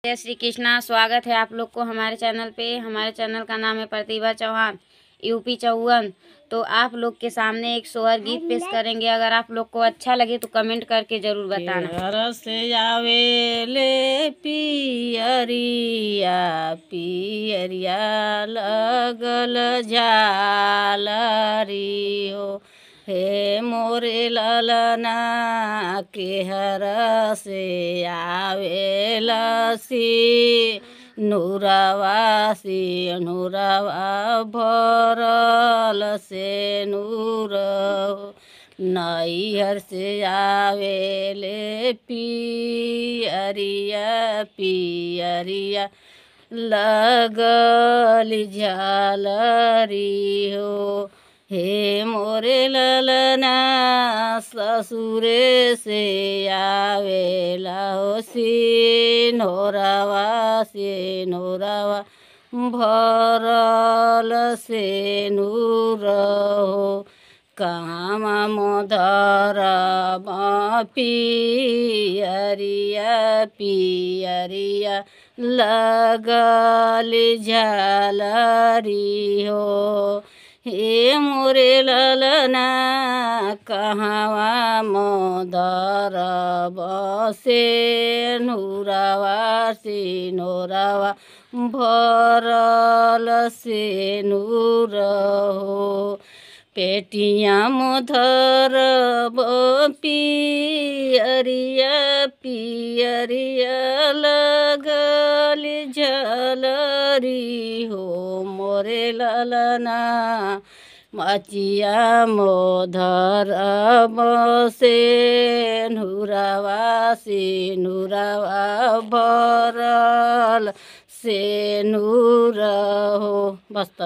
जय श्री कृष्णा। स्वागत है आप लोग को हमारे चैनल पे। हमारे चैनल का नाम है प्रतिभा चौहान यूपी 54। तो आप लोग के सामने एक सोहर गीत पेश करेंगे। अगर आप लोग को अच्छा लगे तो कमेंट करके जरूर बताना। से आवे ले पियरिया पियरिया लगल झालरी हो, हे मोरे ललना के हर से आवे लसी नूरवा भरल से नूर नैहर से आवेले पियरिया लगल झालरी हो, हे मोरे ललना ससुरे से आवेला हो सिनोरवा भरल से नूर हो, कहाँ मोधर पियरिया लगल झालरी हो, हे मोरे ललना कहाँ मोधर बसे नूरवा भरल से नूर हो, पेटिया मोधर पियरिया लगल झालरी हो, मोरे ललना मचिया मोधर बसे नूरवा भरल से नूर हो। बस।